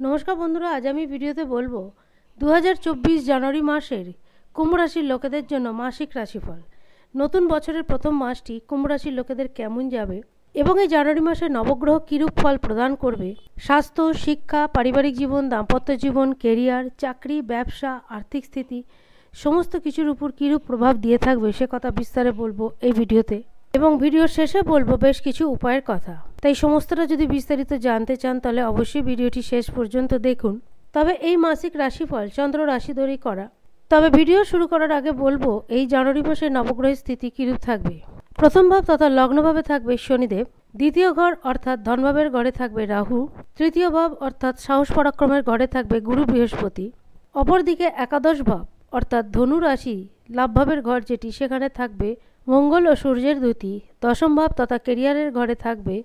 নমস্কার বন্ধুরা, আজ আমি ভিডিওতে বলবো 2024 জানুয়ারি মাসের কুম্ভ রাশির লোকেদের জন্য মাসিক রাশিফল। নতুন বছরের প্রথম মাসটি কুম্ভ রাশির লোকেদের কেমন যাবে এবং এই জানুয়ারি মাসে নবগ্রহ কিরূপ ফল প্রদান করবে, স্বাস্থ্য, শিক্ষা, পারিবারিক জীবন, দাম্পত্য জীবন, কেরিয়ার, চাকরি, ব্যবসা, আর্থিক স্থিতি সমস্ত কিছুর উপর কিরূপ প্রভাব দিয়ে থাকবে সে কথা বিস্তারে বলবো এই ভিডিওতে, এবং ভিডিওর শেষে বলবো বেশ কিছু উপায়ের কথা। তাই সমস্তটা যদি বিস্তারিত জানতে চান তাহলে অবশ্যই ভিডিওটি শেষ পর্যন্ত দেখুন। তবে এই মাসিক রাশিফল চন্দ্র রাশি ধরেই করা। তবে ভিডিও শুরু করার আগে বলবো এই জানুয়ারি মাসে নবগ্রহের স্থিতি কিরূপ থাকবে। প্রথম ভাব তথা লগ্নভাবে থাকবে শনিদেব, দ্বিতীয় ঘর অর্থাৎ ধনভাবের ঘরে থাকবে রাহু, তৃতীয় ভাব অর্থাৎ সাহস পরাক্রমের ঘরে থাকবে গুরু বৃহস্পতি, অপরদিকে একাদশ ভাব অর্থাৎ ধনু রাশি লাভভাবের ঘর যেটি, সেখানে থাকবে মঙ্গল ও সূর্যের দ্যুতি, দশম ভাব তথা কেরিয়ারের ঘরে থাকবে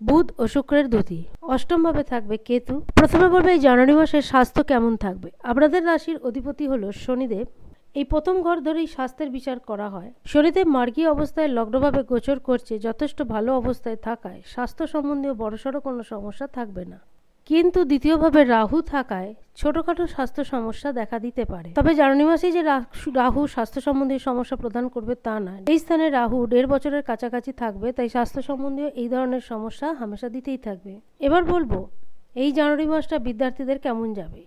বুধ ও শুক্রের দ্যুতি, অষ্টম ভাবে থাকবে কেতু। প্রথমে বলবে এই জানুয়ারি মাসের স্বাস্থ্য কেমন থাকবে। আপনাদের রাশির অধিপতি হলো শনিদেব। এই প্রথম ঘর ধরেই স্বাস্থ্যের বিচার করা হয়। শনিদেব মার্গী অবস্থায় লগ্নভাবে গোচর করছে, যথেষ্ট ভালো অবস্থায় থাকায় স্বাস্থ্য সম্বন্ধীয় বড়সড় কোনো সমস্যা থাকবে না, কিন্তু দ্বিতীয়ভাবে রাহু থাকায় ছোটখাটো স্বাস্থ্য সমস্যা দেখা দিতে পারে। তবে জানুয়ারি মাসে যে রাহু স্বাস্থ্য সম্বন্ধীয় সমস্যা প্রদান করবে তা নয়। এই স্থানে রাহু 1.5 বছরের কাছাকাছি থাকবে, তাই স্বাস্থ্য সম্বন্ধীয় এই ধরনের সমস্যা হামেশা দিতেই থাকবে। এবার বলবো এই জানুয়ারি মাসটা বিদ্যার্থীদের কেমন যাবে।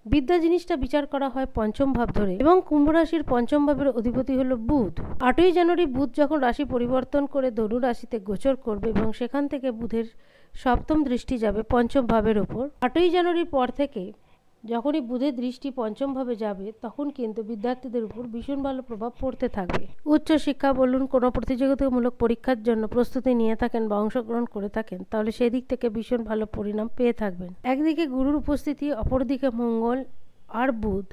বিদ্যা জিনিসটা বিচার করা হয় পঞ্চম ভাব ধরে, এবং কুম্ভ রাশির পঞ্চম ভাবের অধিপতি হলো বুধ। 8ই জানুয়ারি বুধ যখন রাশি পরিবর্তন করে ধনু রাশিতে গোচর করবে এবং সেখান থেকে বুধের সপ্তম দৃষ্টি যাবে পঞ্চম ভাবের ওপর। 8ই জানুয়ারির পর থেকে যখনই বুধের দৃষ্টি পঞ্চম ভাবে যাবে তখন কিন্তু বিদ্যার্থীদের উপর ভীষণ ভালো প্রভাব পড়তে থাকবে। উচ্চ শিক্ষা বলুন, কোনো প্রতিযোগিতামূলক পরীক্ষার জন্য প্রস্তুতি নিয়ে থাকেন বা অংশগ্রহণ করে থাকেন, তাহলে সেই দিক থেকে ভীষণ ভালো পরিণাম পেয়ে থাকবেন। একদিকে গুরুর উপস্থিতি, অপরদিকে মঙ্গল আর বুধ,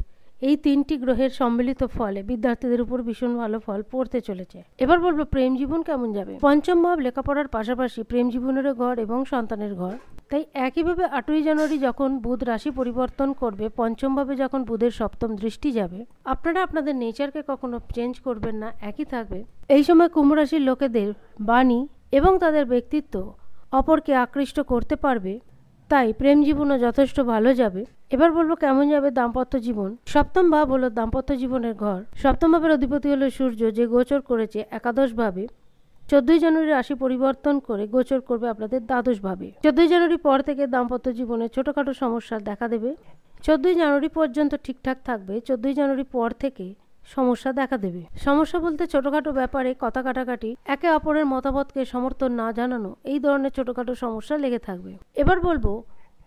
এই তিনটি গ্রহের সম্মিলিত ফলে বিদ্যার্থীদের উপর ভীষণ ভালো ফল পড়তে চলেছে। এবার বলবো প্রেম জীবন কেমন যাবে। পঞ্চম ভাব লেখাপড়ার পাশাপাশি প্রেম জীবনেরও ঘর এবং সন্তানের ঘর। তাই একইভাবে 8ই জানুয়ারি যখন বুধ রাশি পরিবর্তন করবে, পঞ্চম ভাবে যখন বুধের সপ্তম দৃষ্টি যাবে, আপনারা আপনাদের নেচারকে কখনো চেঞ্জ করবেন না, একই থাকবে। এই সময় কুম্ভ রাশির লোকেদের বাণী এবং তাদের ব্যক্তিত্ব অপরকে আকৃষ্ট করতে পারবে, তাই প্রেম জীবনও যথেষ্ট ভালো যাবে। এবার বলবো কেমন যাবে দাম্পত্য জীবন। সপ্তম ভাব হলো দাম্পত্য জীবনের ঘর। সপ্তম ভাবের অধিপতি হলো সূর্য, যে গোচর করেছে একাদশ ভাবে। 14ই জানুয়ারি রাশি পরিবর্তন করে গোচর করবে আপনাদের দ্বাদশ ভাবে। 14ই জানুয়ারি পর থেকে দাম্পত্য জীবনে ছোটখাটো সমস্যা দেখা দেবে। 14ই জানুয়ারি পর্যন্ত ঠিকঠাক থাকবে, 14ই জানুয়ারি পর থেকে সমস্যা দেখা দেবে। সমস্যা বলতে ছোটখাটো ব্যাপারে কথা কাটাকাটি, একে অপরের মতামতকে সমর্থন না জানানো, এই ধরনের ছোটখাটো সমস্যা লেগে থাকবে। এবার বলবো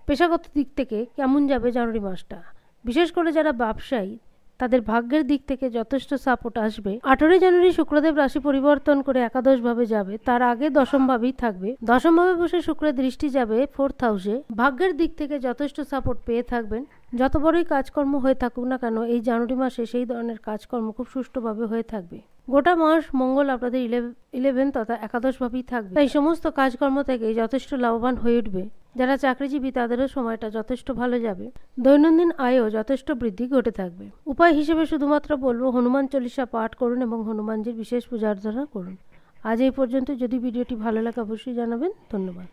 পেশাগত দিক থেকে কেমন যাবে জানুয়ারি মাসটা। বিশেষ করে যারা ব্যবসায়ী তাদের ভাগ্যের দিক থেকে যথেষ্ট সাপোর্ট আসবে। 18ই জানুয়ারি শুক্রদেব রাশি পরিবর্তন করে একাদশ ভাবে যাবে, তার আগে দশম ভাবেই থাকবে। দশম ভাবে বসে শুক্রের দৃষ্টি যাবে 4th হাউসে। ভাগ্যের দিক থেকে যথেষ্ট সাপোর্ট পেয়ে থাকবেন। যত বড়ই কাজকর্ম হয়ে থাকুক না কেন, এই জানুয়ারি মাসে সেই ধরনের কাজকর্ম খুব সুষ্ঠুভাবে হয়ে থাকবে। গোটা মাস মঙ্গল আপনাদের 11 তথা একাদশ ভাবেই থাকবে, তাই সমস্ত কাজকর্ম থেকে যথেষ্ট লাভবান হয়ে উঠবে। যারা চাকরিজীবী তাদেরও সময়টা যথেষ্ট ভালো যাবে। দৈনন্দিন আয়ও যথেষ্ট বৃদ্ধি ঘটে থাকবে। উপায় হিসেবে শুধুমাত্র বলবো হনুমান চল্লিশা পাঠ করুন এবং হনুমানজির বিশেষ পূজা অর্চনা করুন। আজ এই পর্যন্ত। যদি ভিডিওটি ভালো লাগে অবশ্যই জানাবেন। ধন্যবাদ।